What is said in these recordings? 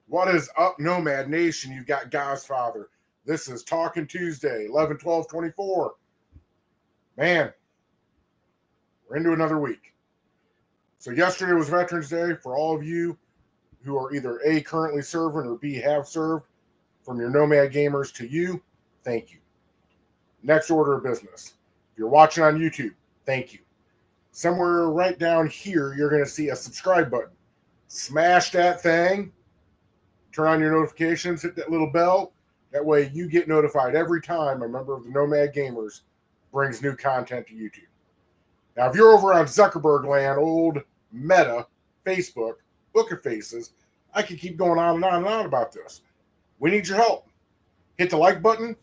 What is up, Nomad Nation? You got Godfather. This is Talkin Tuesday, 11/12/24. Man, we're into another week. So yesterday was Veterans Day. For all of you who are either A, currently serving, or B, have served, from your Nomad gamers to you, thank you. Next order of business. If you're watching on YouTube, thank you. Somewhere right down here, you're going to see a subscribe button. Smash that thing. Turn on your notifications, hit that little bell. That way you get notified every time a member of the Nomad Gamers brings new content to YouTube. Now, if you're over on Zuckerberg land, old Meta, Facebook, Book of Faces, I could keep going on and on and on about this. We need your help. Hit the like button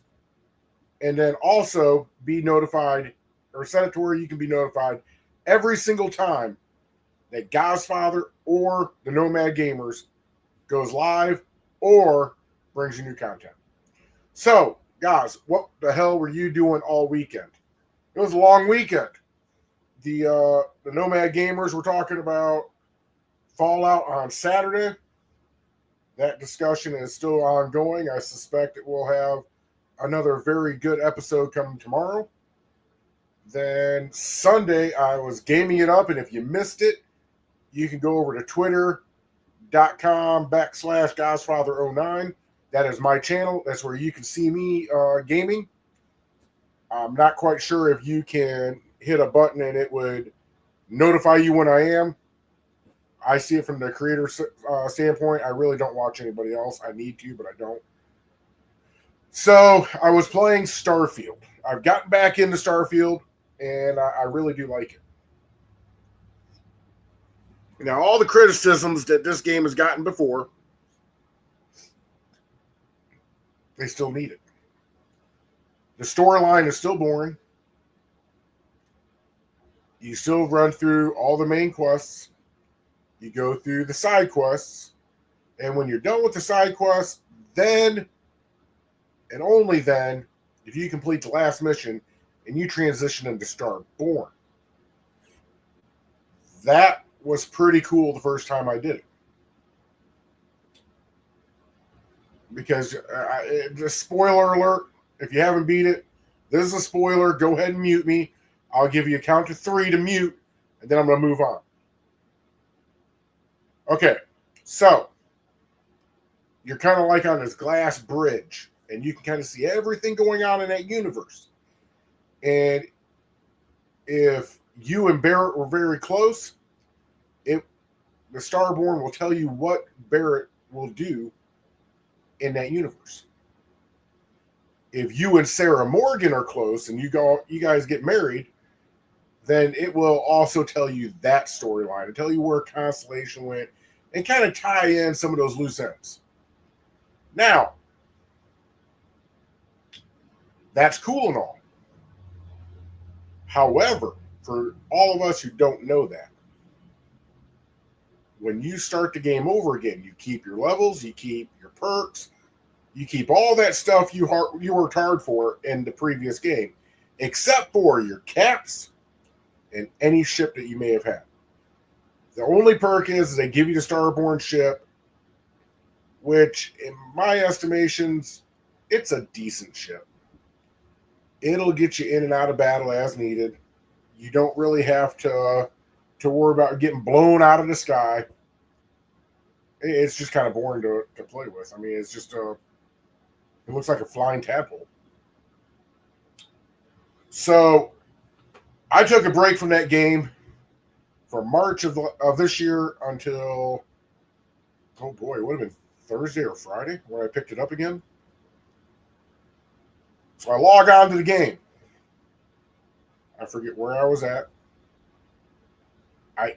and then also be notified or set it to where you can be notified every single time that Godfather or the Nomad Gamers goes live or brings you new content. So, guys, what the hell were you doing all weekend? It was a long weekend. The Nomad Gamers were talking about Fallout on Saturday. That discussion is still ongoing. I suspect it will have another very good episode coming tomorrow. Then Sunday, I was gaming it up, and if you missed it, you can go over to twitter.com/Godfather09. That is my channel. That's where you can see me gaming. I'm not quite sure if you can hit a button and it would notify you when I am. I see it from the creator standpoint. I really don't watch anybody else. I need to, but I don't. So I was playing Starfield. I've gotten back into Starfield, and I really do like it. Now, all the criticisms that this game has gotten before, they still need it. The storyline is still boring. You still run through all the main quests. You go through the side quests. And when you're done with the side quests, then, and only then, if you complete the last mission and you transition into Starborn. That was pretty cool the first time I did it. Because, just spoiler alert, if you haven't beat it, this is a spoiler. Go ahead and mute me. I'll give you a count to 3 to mute, and then I'm going to move on. Okay, so you're kind of like on this glass bridge, and you can kind of see everything going on in that universe. And if you and Barrett were very close, the Starborn will tell you what Barrett will do in that universe. If you and Sarah Morgan are close and you guys get married, then it will also tell you that storyline and tell you where Constellation went and kind of tie in some of those loose ends. Now, that's cool and all. However, for all of us who don't know that, when you start the game over again, you keep your levels, you keep your perks, you keep all that stuff you worked hard for in the previous game, except for your caps and any ship that you may have had. The only perk is they give you the Starborn ship, which, in my estimations, it's a decent ship. It'll get you in and out of battle as needed. You don't really have to worry about getting blown out of the sky. It's just kind of boring to play with. I mean, it's just it looks like a flying tadpole. So I took a break from that game from March of this year until, oh boy, it would have been Thursday or Friday when I picked it up again. So I log on to the game. I forget where I was at. I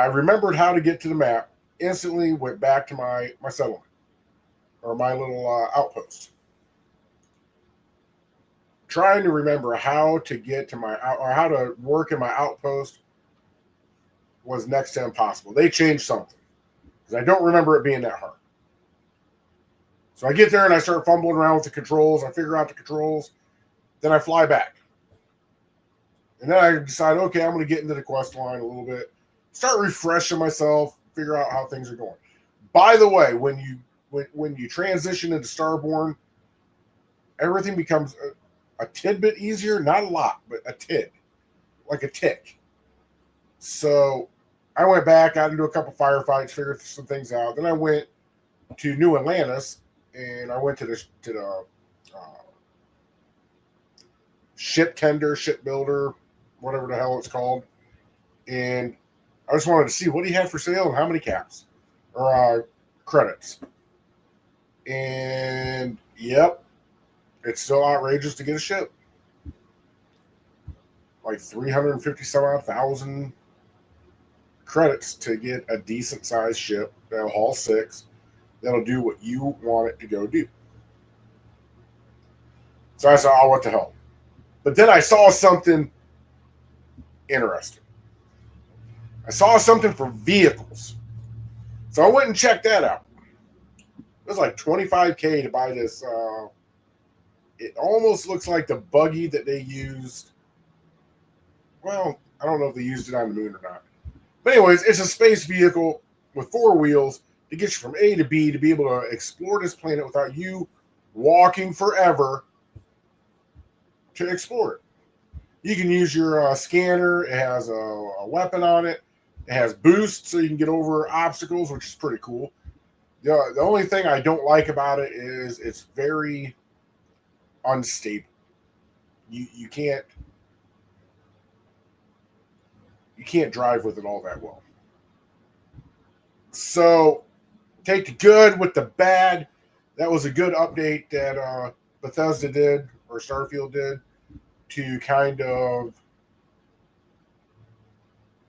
remembered how to get to the map, instantly went back to my settlement, or my little outpost. Trying to remember how to get to or how to work in my outpost was next to impossible. They changed something, because I don't remember it being that hard. So I get there and I start fumbling around with the controls. I figure out the controls. Then I fly back. And then I decide, okay, I'm going to get into the quest line a little bit, start refreshing myself, figure out how things are going. By the way, when you transition into Starborn, everything becomes a tidbit easier. Not a lot, but a tid, like a tick. So I went back, got into a couple firefights, figured some things out. Then I went to New Atlantis, and I went to the ship tender, ship builder, whatever the hell it's called, and I just wanted to see what he had for sale and how many caps or credits. And yep, it's still outrageous to get a ship. Like 350 some odd thousand credits to get a decent sized ship that'll haul 6, that'll do what you want it to go do. So I said, oh, what the hell? But then I saw something interesting. I saw something for vehicles. So I went and checked that out. It was like $25K to buy this. It almost looks like the buggy that they used. Well, I don't know if they used it on the moon or not. But anyways, it's a space vehicle with 4 wheels to get you from A to B to be able to explore this planet without you walking forever to explore it. You can use your scanner. It has a weapon on it. It has boost so you can get over obstacles, which is pretty cool. The only thing I don't like about it is it's very unstable. You can't drive with it all that well. So take the good with the bad. That was a good update that Bethesda did or Starfield did to kind of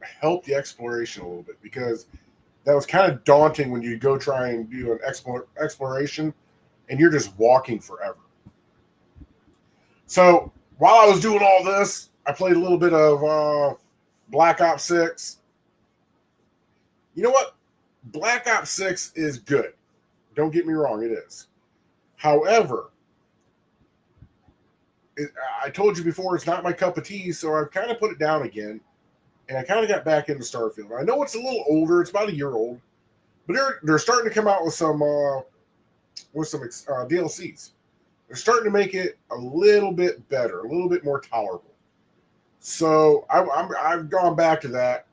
help the exploration a little bit, because that was kind of daunting when you go try and do an exploration and you're just walking forever. So while I was doing all this, I played a little bit of Black Ops 6. You know what? Black Ops 6 is good. Don't get me wrong, it is. However, I told you before, it's not my cup of tea, so I've kind of put it down again, and I kind of got back into Starfield. I know it's a little older; it's about a year old, but they're starting to come out with some DLCs. They're starting to make it a little bit better, a little bit more tolerable. So I've gone back to that.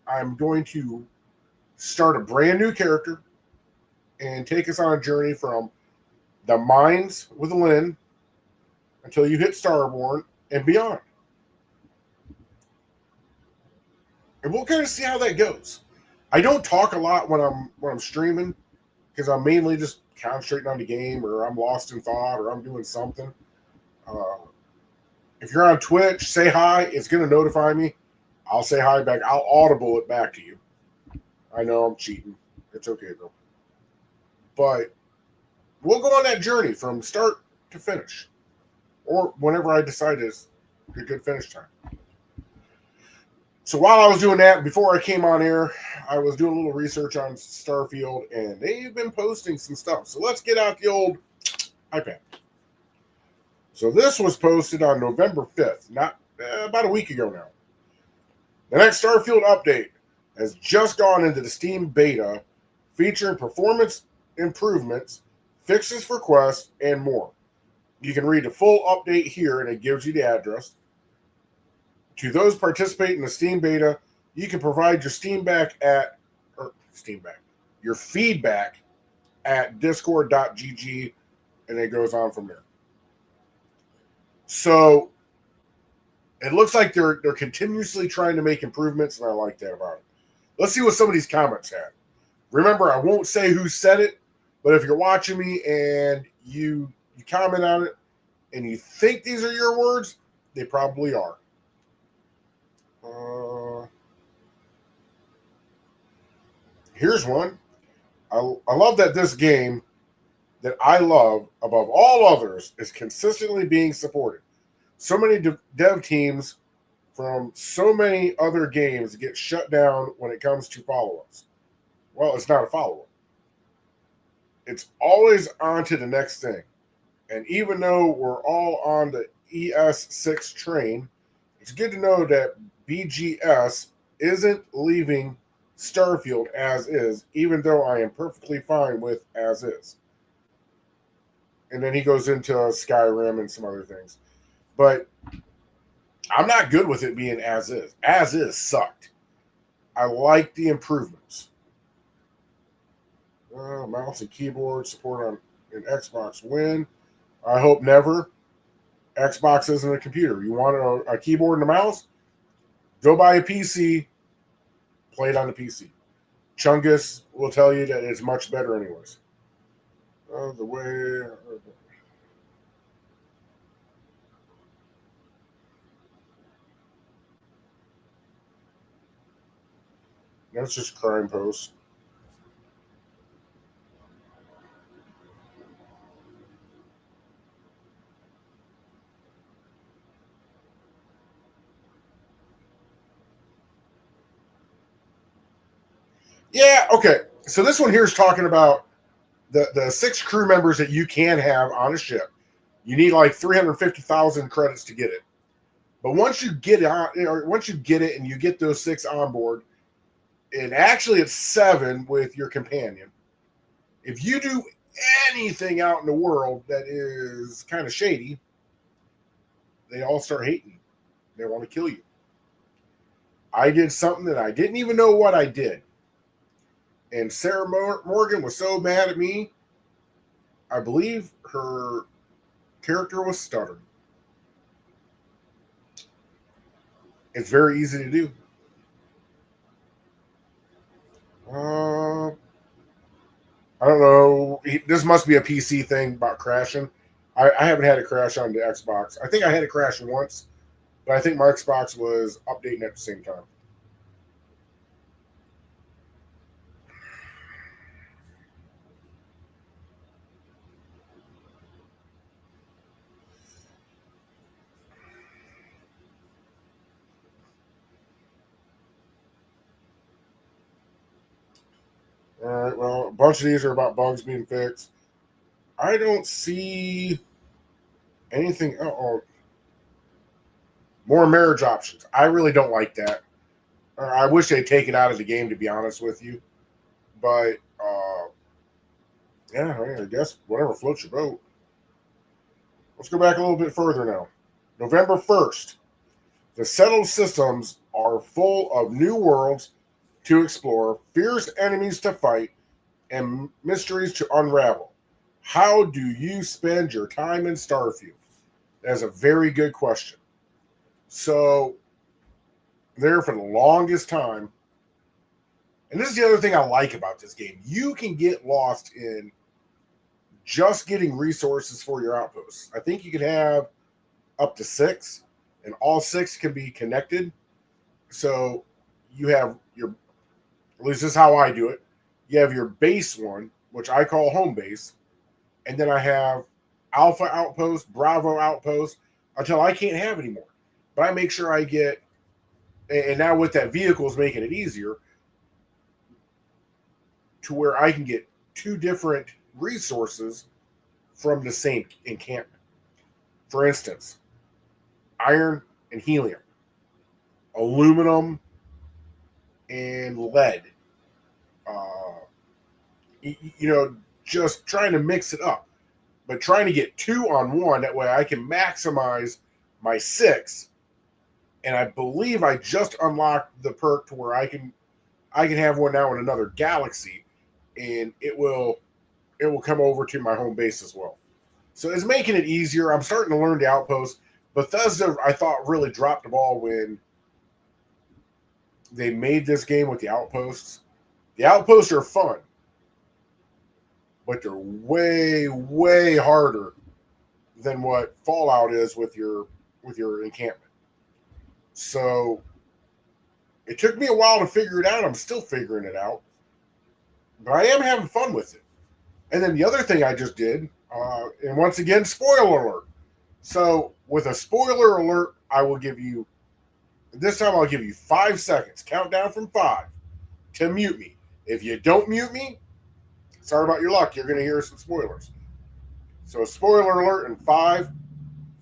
I'm going to start a brand new character and take us on a journey from the mines with Lynn until you hit Starborn and beyond. And we'll kind of see how that goes. I don't talk a lot when I'm streaming, because I'm mainly just concentrating on the game, or I'm lost in thought, or I'm doing something. If you're on Twitch, say hi. It's going to notify me. I'll say hi back. I'll audible it back to you. I know I'm cheating. It's okay, though. But we'll go on that journey from start to finish, or whenever I decide is a good finish time. So while I was doing that, before I came on air, I was doing a little research on Starfield, and they've been posting some stuff. So let's get out the old iPad. So this was posted on November 5th, not about a week ago now. The next Starfield update has just gone into the Steam beta, featuring performance improvements, fixes for quests, and more. You can read the full update here, and it gives you the address. To those participating in the Steam beta, you can provide your your feedback at discord.gg, and it goes on from there. So it looks like they're continuously trying to make improvements, and I like that about it. Let's see what some of these comments had. Remember, I won't say who said it, but if you're watching me and you comment on it and you think these are your words, they probably are. Here's one. I love that this game that I love above all others is consistently being supported. So many dev teams from so many other games get shut down when it comes to follow-ups. Well, it's not a follow-up. It's always on to the next thing. And even though we're all on the ES6 train, it's good to know that BGS isn't leaving Starfield as is, even though I am perfectly fine with as is. And then he goes into Skyrim and some other things. But I'm not good with it being as is. As is sucked. I like the improvements. Mouse and keyboard support on an Xbox Win. I hope never. Xbox isn't a computer. You want a keyboard and a mouse? Go buy a PC, play it on the PC. Chungus will tell you that it's much better, anyways. The way. That's just crime posts. Yeah, okay. So this one here is talking about the 6 crew members that you can have on a ship. You need like 350,000 credits to get it. But once you get it on, or once you get it and you get those 6 on board, and actually it's 7 with your companion. If you do anything out in the world that is kind of shady, they all start hating you. They want to kill you. I did something that I didn't even know what I did. And Sarah Morgan was so mad at me. I believe her character was stuttering. It's very easy to do. I don't know. This must be a PC thing about crashing. I haven't had it crash on the Xbox. I think I had it crash once, but I think my Xbox was updating at the same time. All right. Well, a bunch of these are about bugs being fixed. I don't see anything. Oh, more marriage options. I really don't like that. I wish they'd take it out of the game, to be honest with you. But yeah, I guess whatever floats your boat. Let's go back a little bit further now. November 1st. The settled systems are full of new worlds to explore, fierce enemies to fight, and mysteries to unravel. How do you spend your time in Starfield? That's a very good question. So, there for the longest time, and this is the other thing I like about this game, you can get lost in just getting resources for your outposts. I think you can have up to 6, and all 6 can be connected. So, you have your, at least this is how I do it. You have your base one, which I call home base, and then I have Alpha Outpost, Bravo Outpost, until I can't have anymore. But I make sure I get, and now with that vehicle is making it easier to where I can get 2 different resources from the same encampment. For instance, iron and helium, aluminum and lead. Uh, just trying to mix it up, but trying to get 2 on 1. That way I can maximize my 6. And I believe I just unlocked the perk to where I can have one now in another galaxy, and it will come over to my home base as well. So it's making it easier. I'm starting to learn the outpost. Bethesda, I thought, really dropped the ball when they made this game with the outposts. The outposts are fun, but they're way, way harder than what Fallout is with your encampment. So it took me a while to figure it out. I'm still figuring it out, but I am having fun with it. And then the other thing I just did, and once again, spoiler alert. So with a spoiler alert, I will give you, this time I'll give you 5 seconds, countdown from 5, to mute me. If you don't mute me, sorry about your luck, you're going to hear some spoilers. So spoiler alert in 5,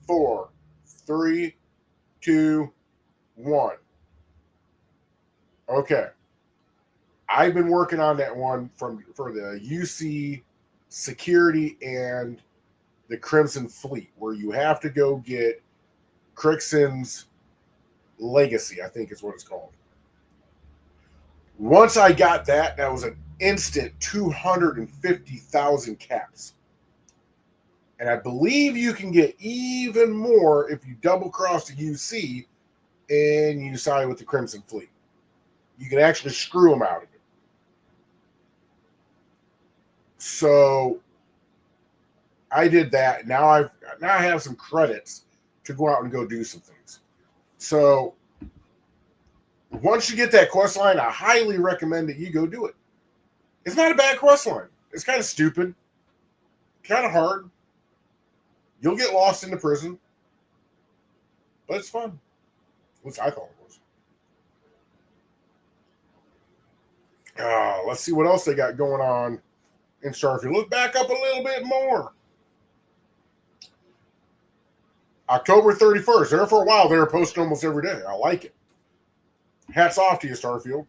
4, 3, 2, 1. Okay. I've been working on that one for the UC Security and the Crimson Fleet, where you have to go get Crixon's Legacy, I think is what it's called. Once I got that, that was an instant 250,000 caps. And I believe you can get even more if you double cross the UC and you side with the Crimson Fleet. You can actually screw them out of it. So I did that. Now I have some credits to go out and go do some things. So once you get that quest line, I highly recommend that you go do it. It's not a bad quest line. It's kind of stupid, kind of hard. You'll get lost in the prison, but it's fun. Which I thought it was. Let's see what else they got going on in Starfield. Look back up a little bit more. October 31st. There for a while. They were posting almost every day. I like it. Hats off to you, Starfield.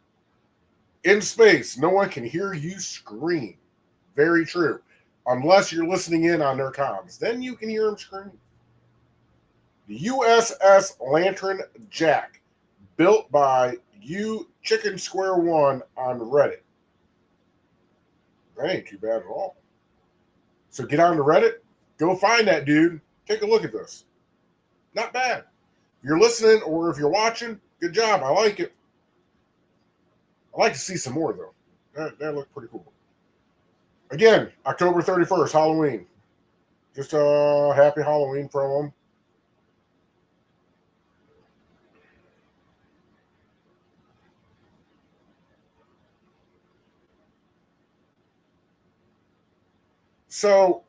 In space, no one can hear you scream. Very true. Unless you're listening in on their comms. Then you can hear them scream. The USS Lantern Jack, built by You Chicken Square One on Reddit. That ain't too bad at all. So get on to Reddit. Go find that dude. Take a look at this. Not bad. If you're listening or if you're watching, good job. I like it. I'd like to see some more, though. That looked pretty cool. Again, October 31st, Halloween. Just a happy Halloween from them. So,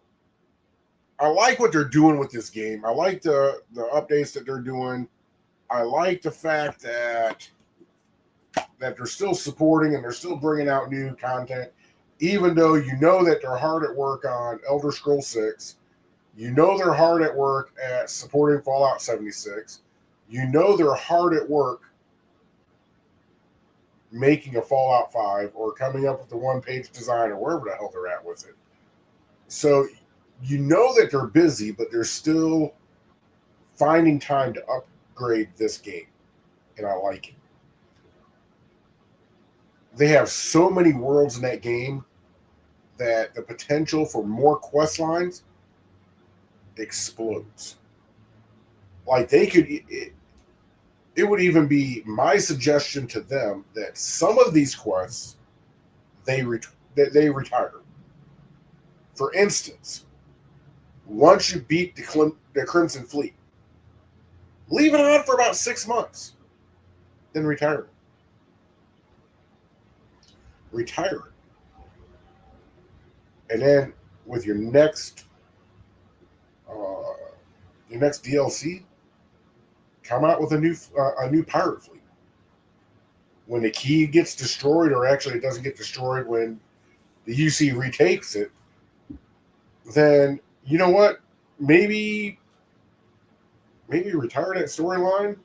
I like what they're doing with this game. I like the updates that they're doing. I like the fact that they're still supporting and they're still bringing out new content, even though you know that they're hard at work on Elder Scrolls 6. You know they're hard at work at supporting Fallout 76. You know they're hard at work making a Fallout 5 or coming up with the one-page design or wherever the hell they're at with it. So you know that they're busy, but they're still finding time to upgrade this game. And I like it. They have so many worlds in that game that the potential for more quest lines explodes. Like they could, it would even be my suggestion to them that some of these quests they retire. For instance, once you beat the Crimson Fleet, leave it on for about 6 months, then retire it. Retire it, and then with your next DLC, come out with a new pirate fleet. When the key gets destroyed, or actually it doesn't get destroyed when the UC retakes it, then you know what? Maybe retire that storyline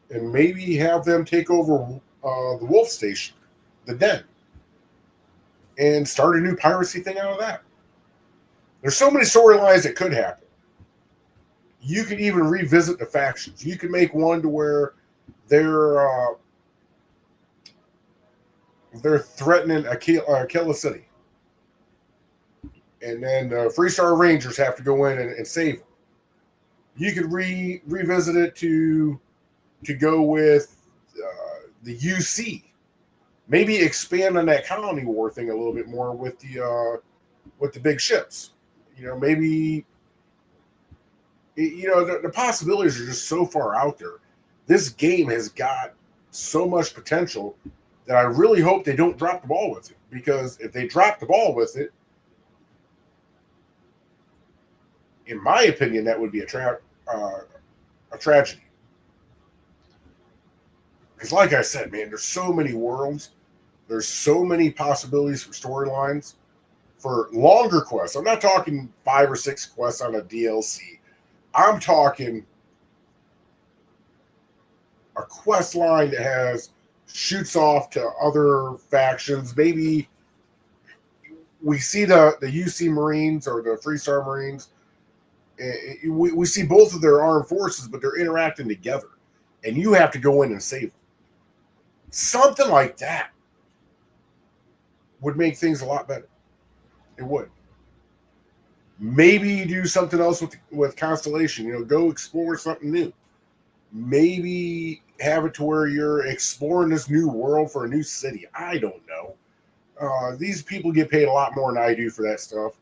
and maybe have them take over the Wolf Station, the Den, and start a new piracy thing out of that. There's so many storylines that could happen. You could even revisit the factions. You could make one to where they're threatening a kill a city, and then Freestar Rangers have to go in and save them. You could revisit it to go with the UC. Maybe expand on that colony war thing a little bit more with the big ships. You know, maybe the possibilities are just so far out there. This game has got so much potential that I really hope they don't drop the ball with it. Because if they drop the ball with it, in my opinion, that would be a tragedy. Because like I said, man, there's so many worlds. There's so many possibilities for storylines, for longer quests. I'm not talking 5 or 6 quests on a DLC. I'm talking a quest line that has shoots off to other factions. Maybe we see the UC Marines or the Freestar Marines. We see both of their armed forces, but they're interacting together, and you have to go in and save them. Something like that would make things a lot better. It would. Maybe do something else with Constellation. Go explore something new. Maybe have it to where you're exploring this new world for a new city. I don't know. These people get paid a lot more than I do for that stuff.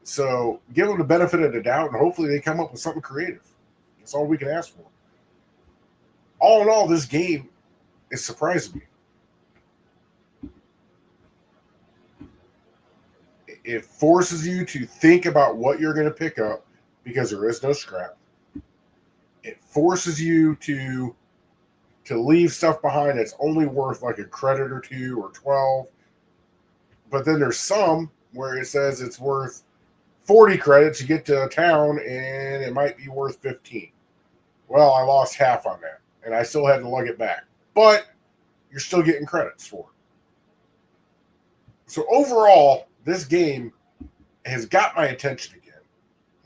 So give them the benefit of the doubt, and hopefully they come up with something creative. That's all we can ask for. All in all, this game is surprising me. It forces you to think about what you're going to pick up because there is no scrap. It forces you to leave stuff behind that's only worth like a credit or 2 or 12. But then there's some where it says it's worth 40 credits. You get to a town and it might be worth 15. Well, I lost half on that and I still had to lug it back. But you're still getting credits for it. So overall, this game has got my attention again.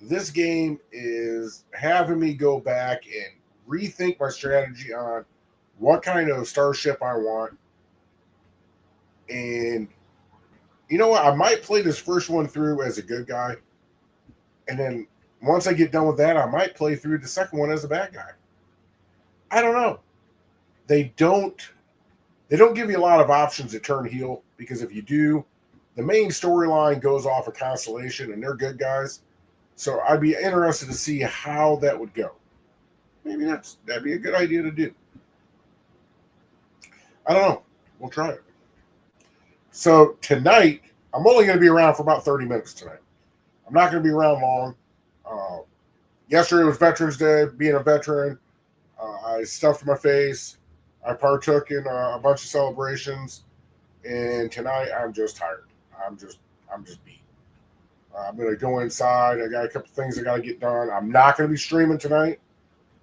This game is having me go back and rethink my strategy on what kind of starship I want. And you know what? I might play this first one through as a good guy. And then once I get done with that, I might play through the second one as a bad guy. I don't know. They don't give you a lot of options to turn heel, because if you do, the main storyline goes off of Constellation and they're good guys. So I'd be interested to see how that would go. Maybe that'd be a good idea to do. I don't know. We'll try it. So tonight, I'm only going to be around for about 30 minutes tonight. I'm not going to be around long. Yesterday was Veterans Day. Being a veteran, I stuffed my face. I partook in a bunch of celebrations, and tonight I'm just tired. I'm just beat. I'm going to go inside. I got a couple things I got to get done. I'm not going to be streaming tonight.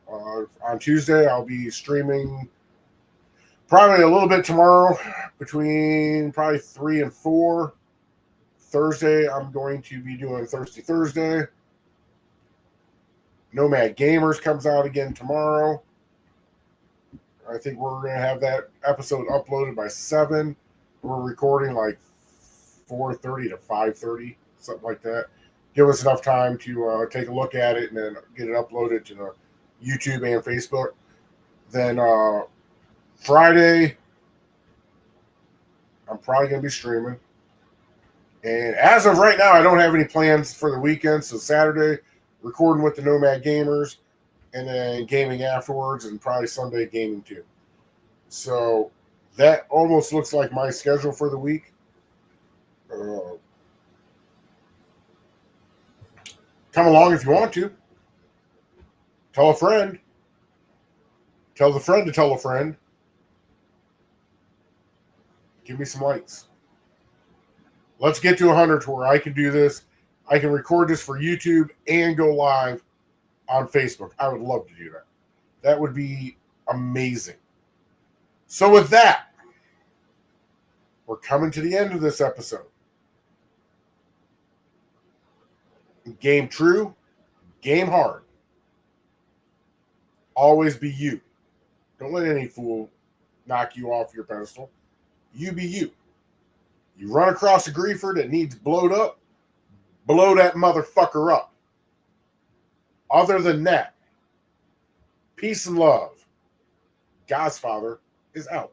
On Tuesday, I'll be streaming probably a little bit tomorrow, between probably 3 and 4. Thursday, I'm going to be doing Thirsty Thursday. Nomad Gamers comes out again tomorrow. I think we're going to have that episode uploaded by 7. We're recording like 4:30 to 5:30, something like that. Give us enough time to take a look at it and then get it uploaded to the YouTube and Facebook. Then Friday, I'm probably going to be streaming. And as of right now, I don't have any plans for the weekend. So Saturday, recording with the Nomad Gamers, and then gaming afterwards, and probably Sunday gaming too. So that almost looks like my schedule for the week. Come along if you want to. Tell a friend. Tell the friend to tell a friend. Give me some likes. Let's get to 100 to where I can do this. I can record this for YouTube and go live on Facebook. I would love to do that. That would be amazing. So with that, we're coming to the end of this episode. Game true, game hard. Always be you. Don't let any fool knock you off your pedestal. You be you. You run across a griefer that needs blowed up, blow that motherfucker up. Other than that, peace and love. God's Father is out.